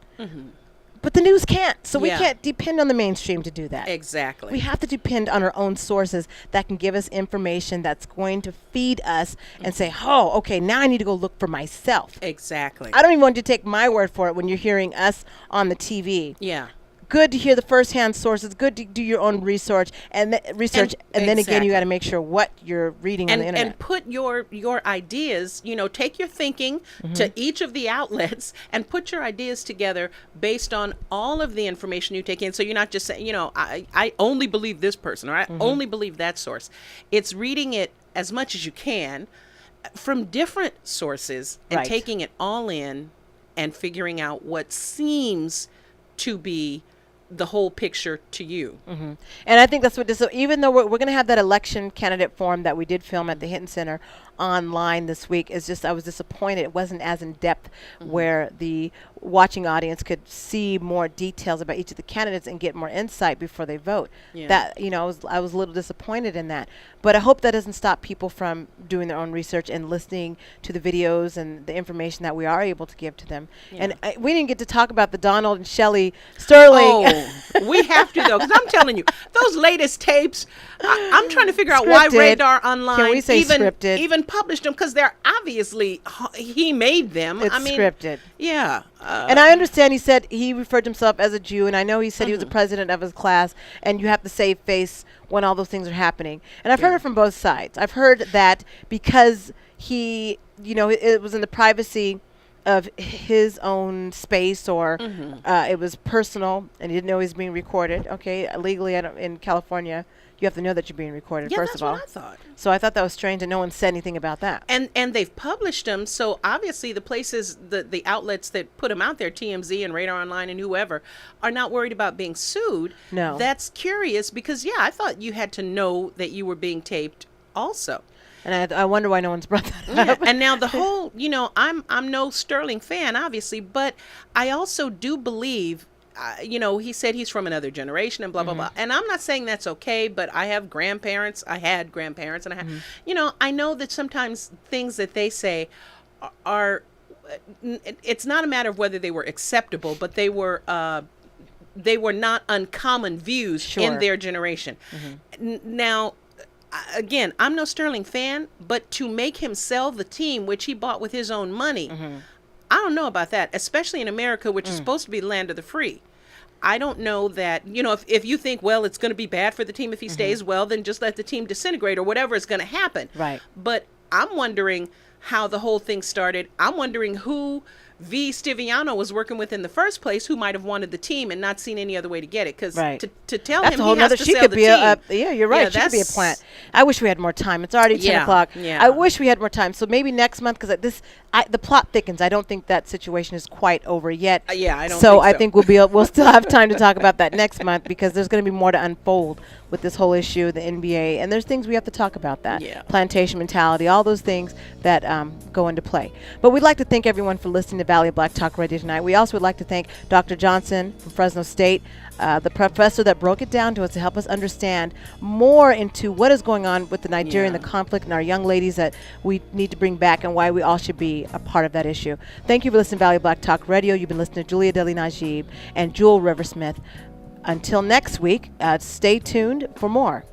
But the news can't, so we can't depend on the mainstream to do that. Exactly. We have to depend on our own sources that can give us information that's going to feed us and say, oh, okay, now I need to go look for myself. Exactly. I don't even want you to take my word for it when you're hearing us on the TV. Yeah. Good to hear the first-hand sources. Good to do your own research, and then again, you got to make sure what you're reading on the internet. And put your ideas. Take your thinking to each of the outlets and put your ideas together based on all of the information you take in. So you're not just saying, I only believe this person, or I only believe that source. It's reading it as much as you can from different sources and taking it all in and figuring out what seems to be the whole picture to you. And I think that's what this, so even though we're going to have that election candidate forum that we did film at the Hinton Center online this week, is just, I was disappointed it wasn't as in depth where the watching audience could see more details about each of the candidates and get more insight before they vote. That, I was a little disappointed in that, but I hope that doesn't stop people from doing their own research and listening to the videos and the information that we are able to give to them. And we didn't get to talk about the Donald and Shelley Sterling. We have to, though, because I'm telling you, those latest tapes, I'm trying to figure out why Radar Online Can we say scripted? even published them, because they're obviously, he made them. It's scripted. Yeah. And I understand he said he referred to himself as a Jew, and I know he said he was the president of his class, and you have to save face when all those things are happening. And I've heard it from both sides. I've heard that because he, it was in the privacy of his own space, or it was personal, and he didn't know he was being recorded. Okay, legally in California, you have to know that you're being recorded, first of all. That's what I thought. So I thought that was strange, and no one said anything about that. And they've published them, so obviously the places, the outlets that put them out there, TMZ and Radar Online and whoever, are not worried about being sued. No. That's curious, because, I thought you had to know that you were being taped also. And I wonder why no one's brought that up. And now the whole, I'm no Sterling fan, obviously, but I also do believe, he said he's from another generation and blah, blah, blah. And I'm not saying that's okay, but I have grandparents. I had grandparents, and I had, I know that sometimes things that they say are, it's not a matter of whether they were acceptable, but they were not uncommon views in their generation. Now, again, I'm no Sterling fan, but to make him sell the team, which he bought with his own money, I don't know about that, especially in America, which is supposed to be the land of the free. I don't know that, if you think, well, it's going to be bad for the team if he stays, well, then just let the team disintegrate or whatever is going to happen. Right. But I'm wondering how the whole thing started. I'm wondering who V. Stiviano was working with in the first place, who might have wanted the team and not seen any other way to get it. Because to tell that's him a whole he has nother, to she sell could the be team. Yeah, you're right. She could be a plant. I wish we had more time. It's already 10 o'clock. Yeah. I wish we had more time. So maybe next month, because the plot thickens. I don't think that situation is quite over yet. I don't think so. I think we'll still have time to talk about that next month, because there's going to be more to unfold with this whole issue, the NBA, and there's things we have to talk about that. Plantation mentality, all those things that go into play. But we'd like to thank everyone for listening to Valley of Black Talk Radio tonight. We also would like to thank Dr. Johnson from Fresno State, the professor that broke it down to us to help us understand more into what is going on with the Nigerian, the conflict, and our young ladies that we need to bring back, and why we all should be a part of that issue. Thank you for listening to Valley of Black Talk Radio. You've been listening to Julia Deli Najib and Jewel Riversmith. Until next week, stay tuned for more.